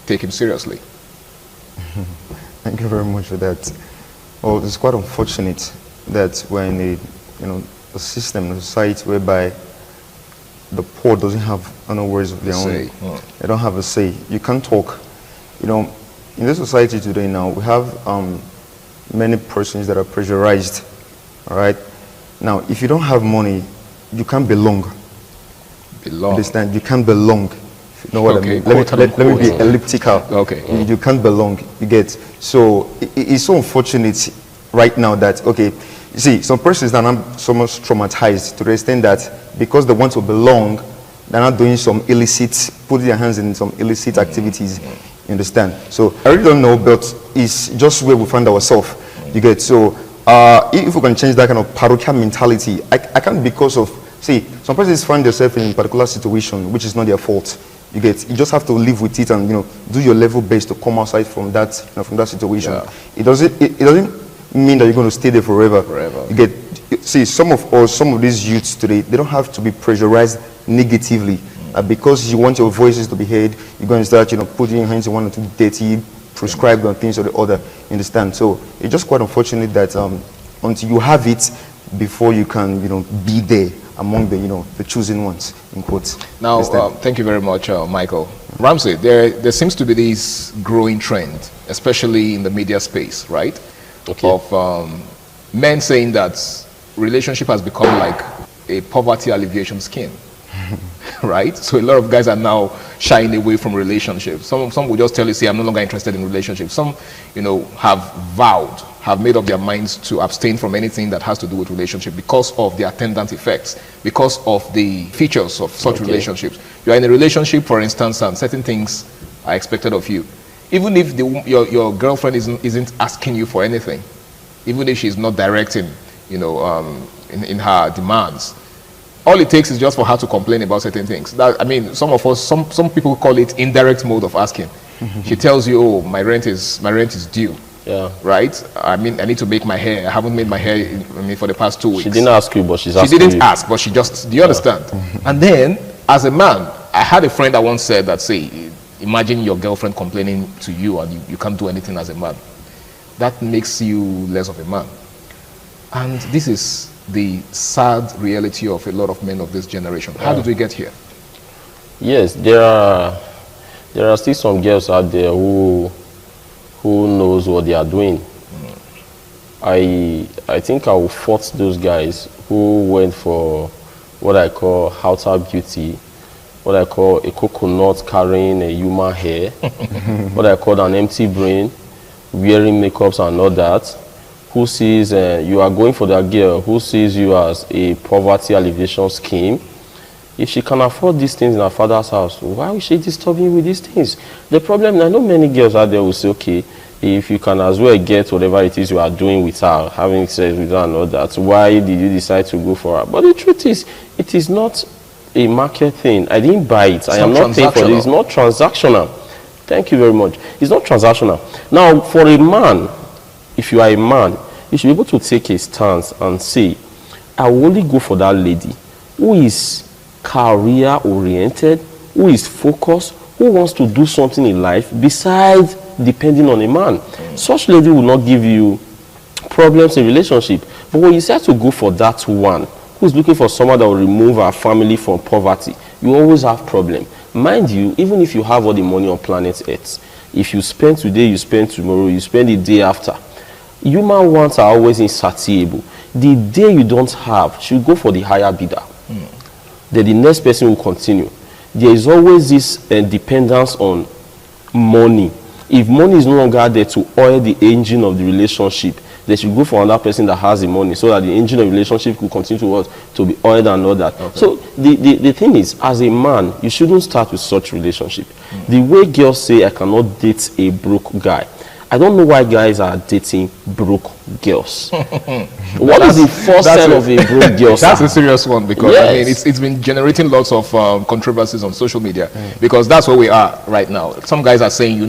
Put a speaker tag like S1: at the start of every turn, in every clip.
S1: take him seriously?
S2: Thank you very much for that. Well, it's quite unfortunate that we're in a system, a society whereby the poor doesn't have words of their own. They don't have a say. You can't talk. In this society today now, we have many persons that are pressurized. All right. Now, if you don't have money, you can't belong. Understand? You can't belong. You know what I mean? Let me be elliptical.
S1: Okay.
S2: You can't belong. You get. So it's so unfortunate right now that you see, some persons are not so much traumatized to the extent that because they want to belong, they're not doing some illicit, putting their hands in some illicit activities. You understand? So I really don't know, but it's just where we find ourselves. You get. So if we can change that kind of parochial mentality, I can't, because of, see, some persons find themselves in a particular situation which is not their fault. You get. You just have to live with it and do your level best to come outside from that situation. Yeah. It doesn't mean that you're going to stay there forever. You get. See, some of these youths today, they don't have to be pressurized negatively. Because you want your voices to be heard, you're going to start putting your hands in one or two dirty prescribed on things or the other. You understand? So it's just quite unfortunate that until you have it, before you can be there among the chosen ones, in quotes.
S1: Now, thank you very much, Michael. Ramsey, there seems to be this growing trend, especially in the media space, right?
S3: Okay.
S1: Of men saying that relationship has become like a poverty alleviation scheme. Right? So a lot of guys are now shying away from relationships. Some will just tell you, see, I'm no longer interested in relationships. Some, have made up their minds to abstain from anything that has to do with relationship because of the attendant effects, because of the features of such relationships. You are in a relationship, for instance, and certain things are expected of you. Even if your girlfriend isn't asking you for anything, even if she's not directing, in her demands, all it takes is just for her to complain about certain things. Some people call it indirect mode of asking. She tells you, "Oh, my rent is due."
S3: Yeah.
S1: Right? I need to make my hair. I haven't made my hair for the past 2 weeks.
S3: She didn't ask you, but she's asking you.
S1: She didn't ask, but she just, do you understand? And then, as a man, I had a friend that once said that, say, imagine your girlfriend complaining to you and you can't do anything as a man. That makes you less of a man. And this is the sad reality of a lot of men of this generation. How did we get here?
S3: Yes, there are still some girls out there who knows what they are doing. I think I will fault those guys who went for what I call outer beauty, what I call a coconut carrying a human hair, what I call an empty brain, wearing makeups and all that. Who sees you are going for that girl who sees you as a poverty alleviation scheme. If she can afford these things in her father's house, why is she disturbing you with these things? The problem, I know many girls out there will say, okay, if you can as well get whatever it is you are doing with her, having sex with her and all that, why did you decide to go for her? But the truth is, it is not a market thing. I didn't buy it. I am not paying for this. It's not transactional. Thank you very much. It's not transactional. Now, for a man, if you are a man, you should be able to take a stance and say, I will only go for that lady who is career-oriented, who is focused, who wants to do something in life besides depending on a man. Such lady will not give you problems in relationship. But when you decide to go for that one who is looking for someone that will remove her family from poverty, you always have problem. Mind you, even if you have all the money on planet Earth, if you spend today, you spend tomorrow, you spend the day after, human wants are always insatiable. The day you don't have, should go for the higher bidder. Then the next person will continue. There is always this dependence on money. If money is no longer there to oil the engine of the relationship, they should go for another person that has the money so that the engine of the relationship will continue to be oiled and all that. Okay. So the thing is, as a man, you shouldn't start with such relationship. The way girls say, I cannot date a broke guy. I don't know why guys are dating broke girls. What is the first sign of a broke girl?
S1: That's a serious one, because it's been generating lots of controversies on social media, because that's where we are right now. Some guys are saying,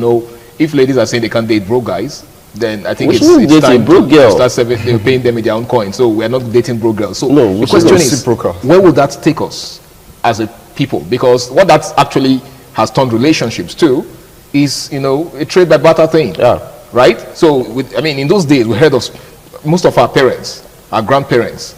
S1: if ladies are saying they can't date broke guys, then I think it's time to start paying them in their own coin. So we're not dating broke girls. So the question is, where would that take us as a people? Because what that actually has turned relationships to is, a trade by barter thing.
S3: Yeah.
S1: Right? So, in those days, we heard of most of our parents, our grandparents,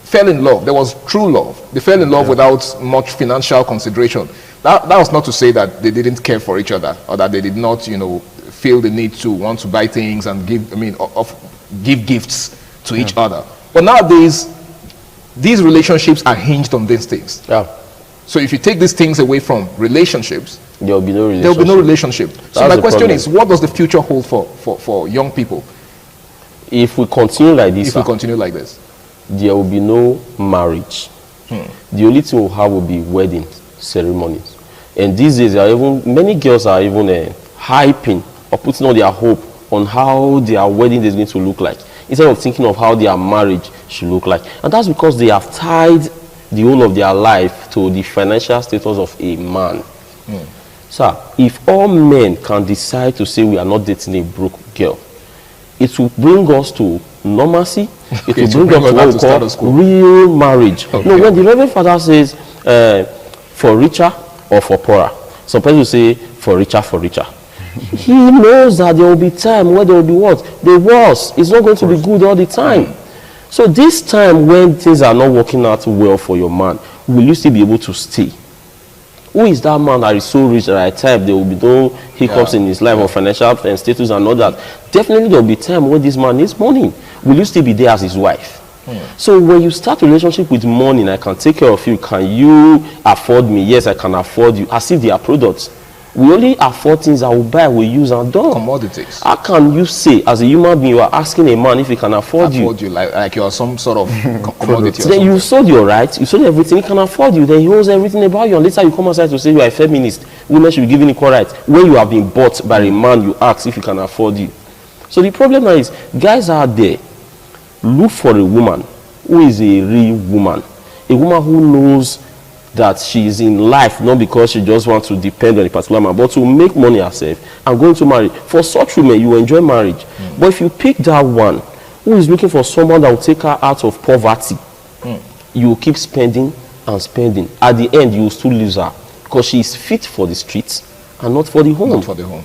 S1: fell in love. There was true love. They fell in love without much financial consideration. That was not to say that they didn't care for each other or that they did not, feel the need to want to buy things and give gifts to each other. But nowadays, these relationships are hinged on these things.
S3: Yeah.
S1: So if you take these things away from relationships,
S3: there will be no relationship.
S1: there will be no relationship. So
S3: That's
S1: my
S3: the
S1: question
S3: problem.
S1: is, what does the future hold for young people
S3: If we continue like this,
S1: if we continue like this?
S3: there will be no marriage. The only thing we'll have will be wedding ceremonies. And these days, many girls are even hyping or putting all their hope on how their wedding day is going to look like, instead of thinking of how their marriage should look like. And that's because they have tied the whole of their life to the financial status of a man. Sir, if all men can decide to say we are not dating a broke girl, it will bring us to normalcy. It will bring us to what we call real marriage.
S1: Okay.
S3: No, when the Reverend Father says for richer or for poorer, some people say for richer, he knows that there will be time where there will be what? The worst. It's not going to be good all the time. So this time when things are not working out well for your man, will you still be able to stay? Who is that man that is so rich that at times there will be no hiccups in his life or financial and status and all that? Definitely there will be time when this man needs money. Will you still be there as his wife? So when you start a relationship with money, I can take care of you. Can you afford me? Yes, I can afford you. As if they are products. We only afford things that we buy, we use and done.
S1: Commodities.
S3: How can you say, as a human being, you are asking a man if he can afford you?
S1: Like you are some sort of commodity. Or
S3: Then you
S1: something.
S3: sold your rights, you sold everything, he can afford you, then he owes everything about you. And later you come outside to say you are a feminist. Women should be given equal rights. When you have been bought by a man, you ask if he can afford you. So the problem now is, guys out there, look for a woman who is a real woman. A woman who knows that she is in life not because she just wants to depend on a particular man, but to make money herself and going to marry. For such women, you enjoy marriage. But if you pick that one who is looking for someone that will take her out of poverty, you will keep spending and spending. At the end, you will still lose her because she is fit for the streets and not for the home.
S1: Not for the home.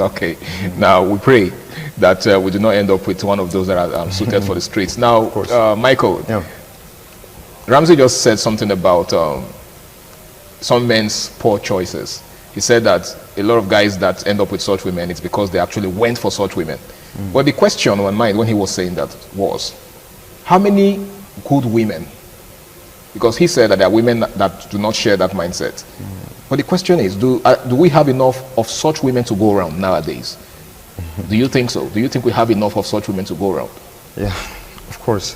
S1: Okay. Now we pray that we do not end up with one of those that are suited for the streets. Now, Michael, Ramsey just said something about some men's poor choices. He said that a lot of guys that end up with such women, it's because they actually went for such women. But the question on my mind when he was saying that was, how many good women? Because he said that there are women that do not share that mindset. But the question is, do we have enough of such women to go around nowadays? Do you think so? Do you think we have enough of such women to go around?
S2: Yeah, of course.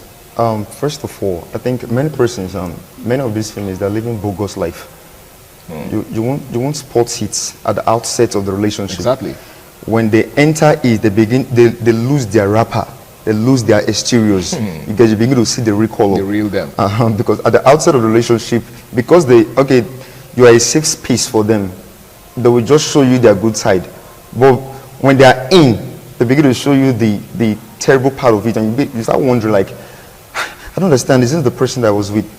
S2: First of all, I think many persons, many of these females, they're living bogus life. You won't spot it at the outset of the relationship.
S1: Exactly.
S2: When they enter it, they lose their wrapper, they lose their exteriors, because you begin to see the real color.
S1: The real them.
S2: Because at the outset of the relationship, because you are a safe space for them, they will just show you their good side. But when they are in, they begin to show you the terrible part of it, and you start wondering, like, I don't understand, is this the person that I was with?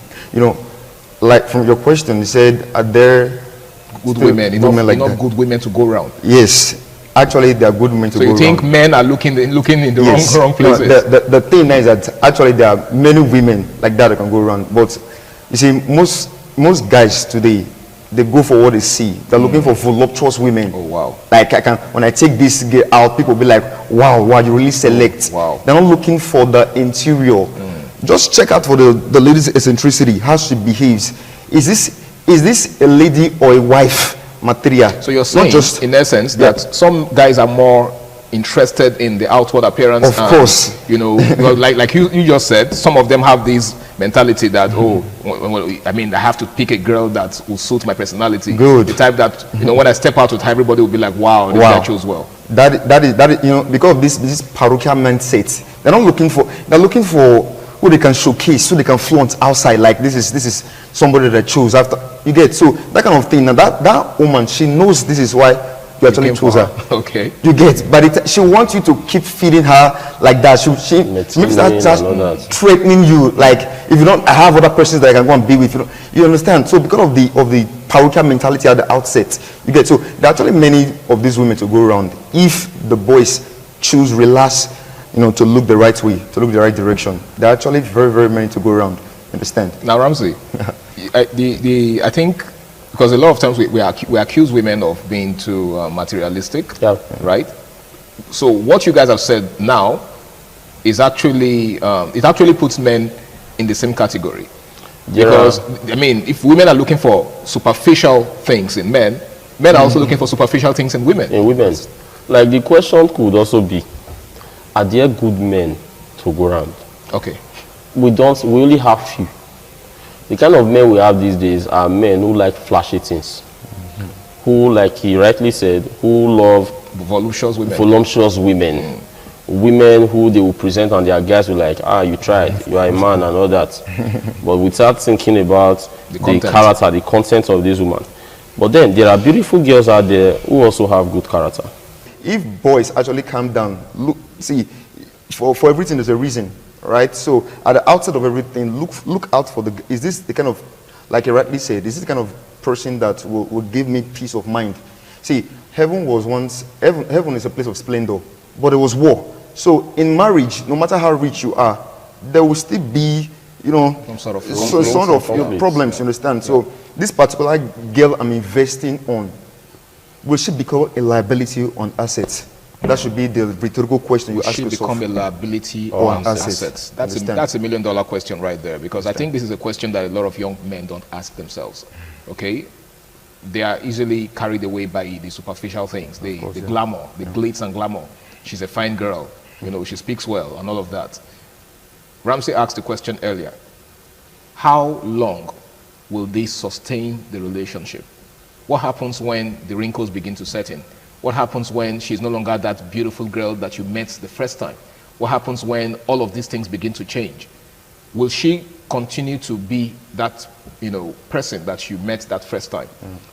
S2: Like from your question, you said, are there
S1: good women, enough good women to go around?
S2: Yes, actually there are good women to go around. So
S1: you think men are looking in the wrong places?
S2: No, the thing is that actually there are many women like that can go around. But you see, most guys today, they go for what they see. They're looking for voluptuous women.
S1: Oh wow!
S2: Like when I take this girl out, people be like, wow, you really select.
S1: Wow.
S2: They're not looking for the interior. Just check out for the lady's eccentricity, how she behaves. Is this a lady or a wife material?
S1: So you're saying, in essence, that some guys are more interested in the outward appearance.
S2: Of course.
S1: Like you just said, some of them have this mentality that, I have to pick a girl that will suit my personality.
S2: Good.
S1: The type that, when I step out with her, everybody will be like, wow, this guy chose well.
S2: That is, because of this parochial mindset, they're looking for who they can showcase, who they can flaunt outside, like this is somebody that I chose after. You get, so that kind of thing. Now that woman, she knows this is why you actually
S1: came
S2: chose
S1: for
S2: her.
S1: Okay.
S2: You get, but she wants you to keep feeding her like that. She maybe start threatening you, like, if you don't, I have other persons that I can go and be with. You understand? So because of the parochial mentality at the outset, you get. So there are actually many of these women to go around if the boys choose relax, to look the right way, to look the right direction. There are actually very, very many to go around. Understand?
S1: Now, Ramsey, I think, because a lot of times we accuse women of being too materialistic, right? So what you guys have said now is actually, it actually puts men in the same category. Because, I mean, if women are looking for superficial things in men, men are also looking for superficial things in women.
S3: In women. Like, the question could also be, are there good men to go around?
S1: Okay.
S3: We only have few. The kind of men we have these days are men who like flashy things. Who, like he rightly said, who love
S1: voluptuous women.
S3: Women who they will present and their guys will like, you tried, you are a man and all that. But without thinking about the character, the content of this woman. But then there are beautiful girls out there who also have good character.
S2: If boys actually calm down, look, see, for everything there's a reason, right? So at the outset of everything, look out for is this the kind of, like you rightly said, is this the kind of person that will give me peace of mind? See, heaven is a place of splendor, but it was war. So in marriage, no matter how rich you are, there will still be, some sort of problems, you understand? Yeah. So this particular girl I'm investing on, will she become a liability on assets? That should be the rhetorical question you ask yourself.
S1: Should become a liability on assets. That's a $1 million question right there, because I think this is a question that a lot of young men don't ask themselves. Okay, they are easily carried away by the superficial things, the glamour, the glitz and glamour. She's a fine girl, she speaks well and all of that. Ramsey asked the question earlier: how long will this sustain the relationship? What happens when the wrinkles begin to set in? What happens when she's no longer that beautiful girl that you met the first time? What happens when all of these things begin to change? Will she continue to be that, person that you met that first time?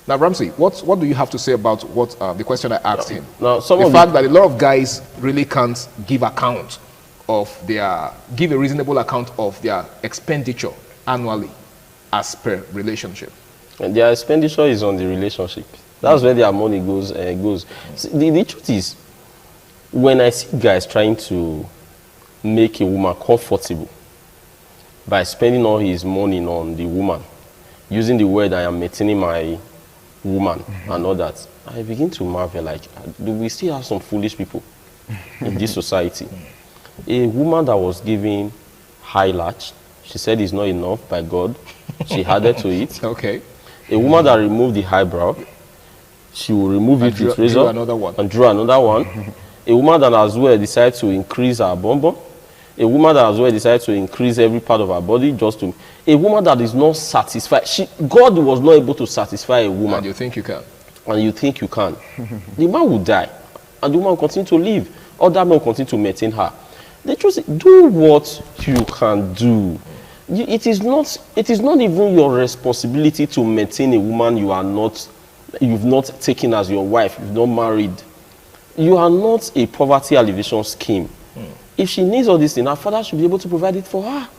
S1: Now, Ramsey, what do you have to say about what the question I asked him?
S3: Now,
S1: the fact that a lot of guys really can't give a reasonable account of their expenditure annually as per relationship.
S3: And their expenditure is on the relationship. That's where their money goes. See, the truth is, when I see guys trying to make a woman comfortable by spending all his money on the woman, using the word I am maintaining my woman and all that, I begin to marvel, like, do we still have some foolish people in this society? A woman that was giving high latch, she said it's not enough by God, she added to it.
S1: Okay.
S3: A woman that removed the eyebrow, she will remove it with razor and draw another one. A woman that as well decided to increase her bum bum. A woman that as well decided to increase every part of her body just to. A woman that is not satisfied. God was not able to satisfy a woman.
S1: And you think you can.
S3: And you think you can. The man will die. And the woman will continue to live. Other men will continue to maintain her. The truth is, do what you can do. It is not even your responsibility to maintain a woman you've not taken as your wife, you've not married. You are not a poverty alleviation scheme. If she needs all these things, her father should be able to provide it for her.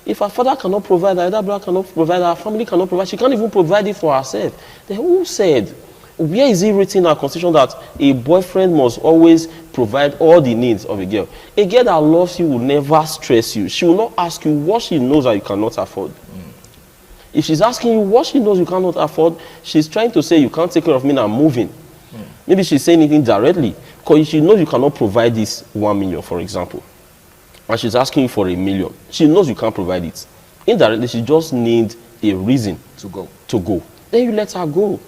S3: If her father cannot provide, her other brother cannot provide, her family cannot provide, she can't even provide it for herself. Then who said, where is it written in our constitution that a boyfriend must always provide all the needs of a girl? A girl that loves you will never stress you. She will not ask you what she knows that you cannot afford. If she's asking you what she knows you cannot afford, she's trying to say you can't take care of me and I'm moving. Maybe she's saying anything directly. Because she knows you cannot provide this 1 million, for example. And she's asking you for $1 million. She knows you can't provide it. Indirectly, she just needs a reason to go. Then you let her go.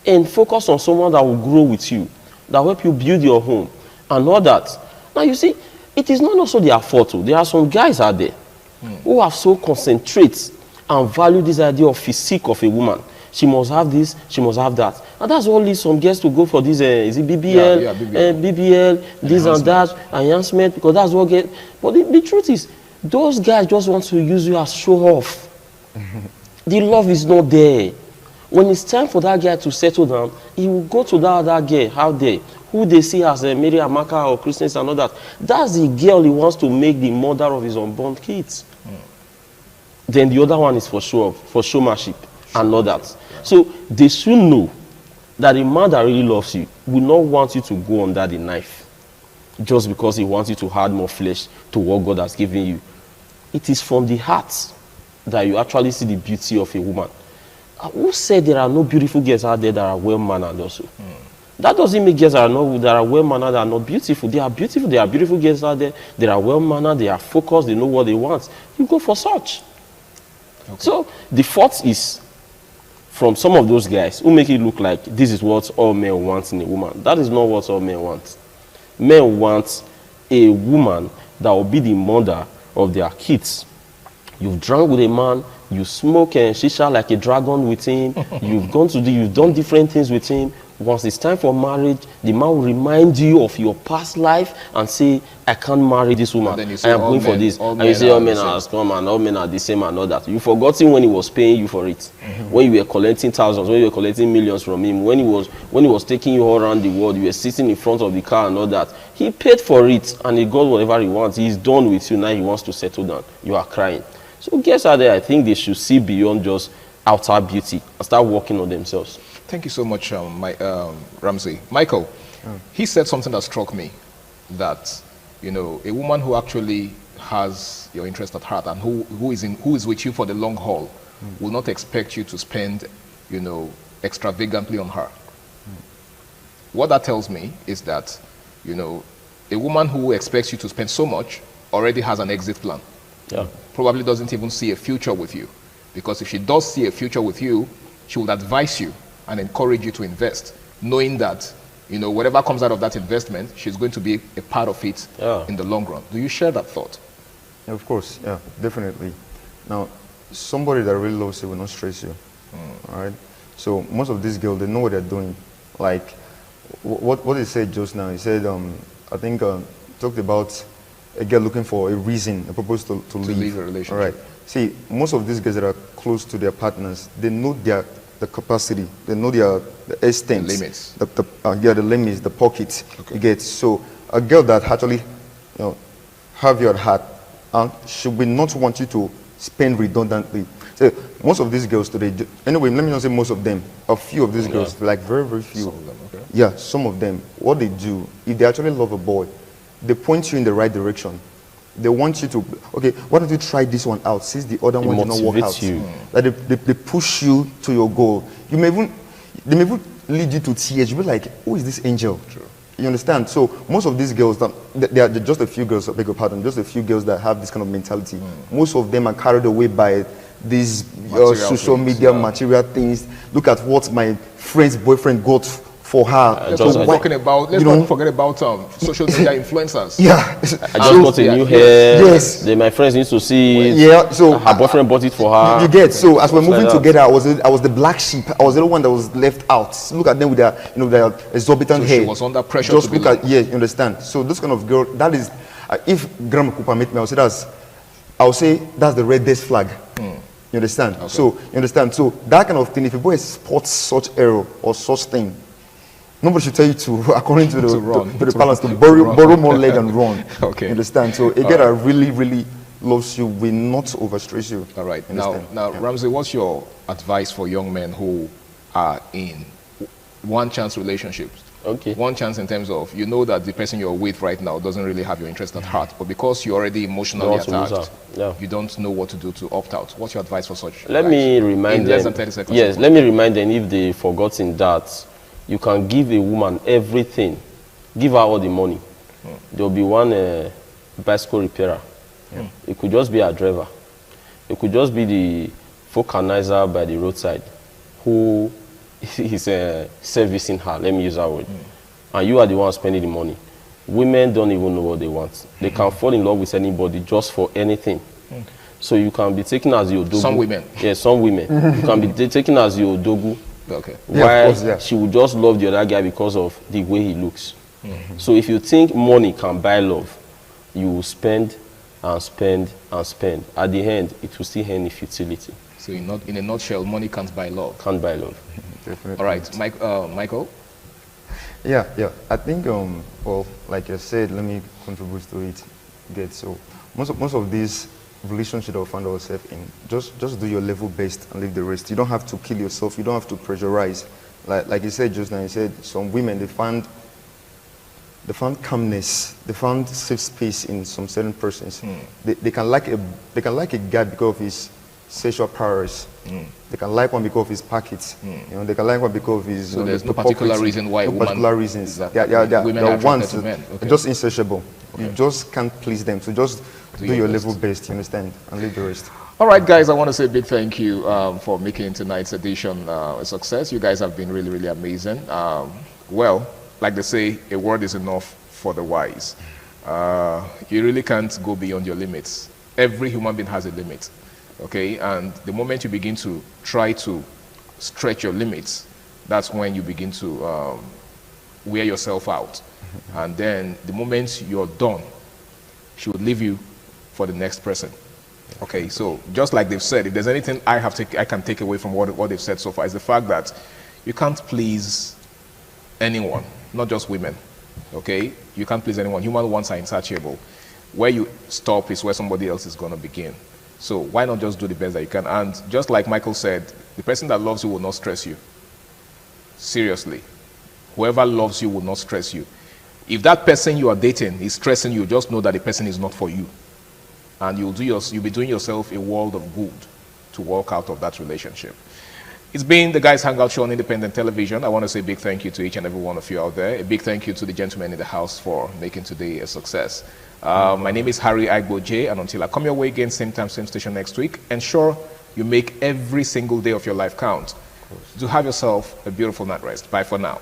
S3: And focus on someone that will grow with you, that will help you build your home, and all that. Now, you see, it is not also their fault. There are some guys out there who have so concentrate and value this idea of physique of a woman. She must have this, she must have that. And that's what leads some girls to go for this, is it BBL, BBL, this and that, enhancement, because that's what gets. But the truth is, those guys just want to use you as show off. The love is not there. When it's time for that guy to settle down, he will go to that other girl out there, who they see as a Mary Amaka or Christians and all that. That's the girl he wants to make the mother of his unborn kids. Then the other one is for show off, for showmanship and all that. So they should know that a man that really loves you will not want you to go under the knife just because he wants you to add more flesh to what God has given you. It is from the heart that you actually see the beauty of a woman. Who said there are no beautiful girls out there that are well-mannered also? That doesn't make girls that are well-mannered that are not beautiful. They are beautiful. There are beautiful girls out there. They are well-mannered. They are focused. They know what they want. You go for such. Okay. So the fault is from some of those guys who make it look like this is what all men want in a woman. That is not what all men want. Men want a woman that will be the mother of their kids. You've drunk with a man, you smoke and shisha like a dragon with him, you've done different things with him. Once it's time for marriage, the man will remind you of your past life and say, I can't marry this woman. I am going for this. And you say, all men are scum and all men are the same and all that. You've forgotten when he was paying you for it. When you were collecting thousands, when you were collecting millions from him, when he was taking you all around the world, you were sitting in front of the car and all that. He paid for it and he got whatever he wants. He's done with you. Now he wants to settle down. You are crying. So girls out there, I think they should see beyond just outer beauty and start working on themselves.
S1: Thank you so much, Ramsey. Michael, he said something that struck me, that, you know, a woman who actually has your interest at heart and who is with you for the long haul will not expect you to spend, you know, extravagantly on her. What that tells me is that, you know, a woman who expects you to spend so much already has an exit plan.
S3: Yeah.
S1: Probably doesn't even see a future with you. Because if she does see a future with you, she would advise you and encourage you to invest, knowing that, you know, whatever comes out of that investment, she's going to be a part of it in the long run. Do you share that thought?
S2: Yeah, of course, yeah, definitely. Now, somebody that really loves you will not stress you, all right? So most of these girls, they know what they're doing. Like, what he said just now, he said, I think, talked about a girl looking for a reason, a purpose to leave
S1: a relationship.
S2: All right. See, most of these guys that are close to their partners, they know the capacity, they know the extent,
S1: the limits,
S2: the limits, the pockets.
S1: Okay.
S2: You get. So a girl that actually, you know, have your heart, she will not want you to spend redundantly. So most of these girls today, anyway, let me not say most of them, a few of these girls, like very, very few.
S1: Some of them, okay.
S2: Yeah, some of them. What they do, if they actually love a boy, they point you in the right direction. They want you to, okay, why don't you try this one out since the other one did not work out? That they push you to your goal. They may even lead you to tears. You'll be like, who is this angel?
S1: True.
S2: You understand? So most of these girls, there are just a few girls, I beg your pardon, just a few girls that have this kind of mentality. Most of them are carried away by these social media material things. Look at what my friend's boyfriend got for her.
S1: Let's not forget about social media influencers.
S2: Yeah.
S3: I just got a new hair. Yes. Then my friends used to see it.
S2: Yeah. So
S3: her boyfriend bought it for her.
S2: You get. So as we're moving together, I was the black sheep. I was the one that was left out. Look at them with their, you know, their exorbitant hair.
S1: She was under pressure.
S2: Just look at, yeah, you understand. So this kind of girl, that is, if Grandma Cooper met me, I would say that's the reddest flag. You understand? Okay. So you understand. So that kind of thing, if a boy spots such error or such thing, nobody should tell you to, according to the balance, to borrow more leg and run.
S1: Okay.
S2: You understand? So a girl that really, really loves you will not overstress you.
S1: All right. Now, yeah. Ramsey, what's your advice for young men who are in one-chance relationships?
S3: Okay.
S1: One chance in terms of, you know that the person you're with right now doesn't really have your interest at heart, but because you're already emotionally attached, you don't know what to do to opt out. What's your advice for such?
S3: Let me remind them.
S1: Less than 30 seconds.
S3: Yes, let me remind them, if they've forgotten that you can give a woman everything. Give her all the money. There will be one bicycle repairer. It could just be a driver. It could just be the vulcanizer by the roadside who is servicing her. Let me use that word. And you are the one spending the money. Women don't even know what they want. They can fall in love with anybody just for anything. So you can be taken as your dogu.
S1: Some women.
S3: Yeah, some women. You can be taken as your dogu.
S1: Okay.
S3: Why she would just love the other guy because of the way he looks. So if you think money can buy love, you will spend and spend and spend. At the end, it will still end in futility.
S1: So in a nutshell, money can't buy love.
S3: Can't buy love.
S2: Definitely.
S1: All right, Michael.
S2: Yeah. I think, well, like I said, let me contribute to it. So most of these relationships that we find ourselves in, just do your level best and leave the rest. You don't have to kill yourself. You don't have to pressurize. Like you said just now, you said some women, they found calmness, they found safe space in some certain persons. They can like a guy because of his sexual prowess. They can like one because of his pockets. They can like one because of his.
S1: So there's no particular reason why.
S2: No particular reasons.
S1: Exactly.
S2: Women are ones
S1: to men. Okay.
S2: just insatiable. Okay. You just can't please them. So just do your level best. You understand, and leave the rest.
S1: All right, guys, I want to say a big thank you for making tonight's edition a success. You guys have been really, really amazing. Well, like they say, a word is enough for the wise. You really can't go beyond your limits. Every human being has a limit, okay? And the moment you begin to try to stretch your limits, that's when you begin to wear yourself out. And then the moment you're done, she would leave you for the next person. Okay, so just like they've said, if there's anything I can take away from what they've said so far, is the fact that you can't please anyone, not just women. Okay, you can't please anyone. Human wants are insatiable. Where you stop is where somebody else is going to begin. So why not just do the best that you can? And just like Michael said, the person that loves you will not stress you. Seriously, whoever loves you will not stress you. If that person you are dating is stressing you, just know that the person is not for you. And you'll be doing yourself a world of good to walk out of that relationship. It's been the Guys Hangout Show on Independent Television. I want to say a big thank you to each and every one of you out there. A big thank you to the gentlemen in the house for making today a success. My name is Harry Aigbo J, and until I come your way again, same time, same station next week, ensure you make every single day of your life count. To have yourself a beautiful night rest. Bye for now.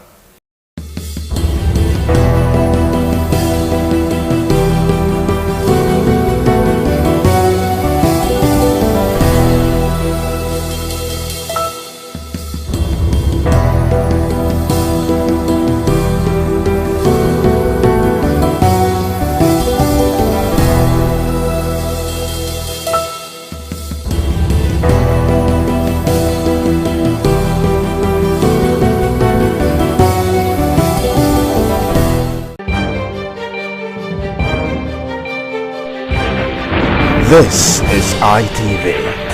S4: This is ITV.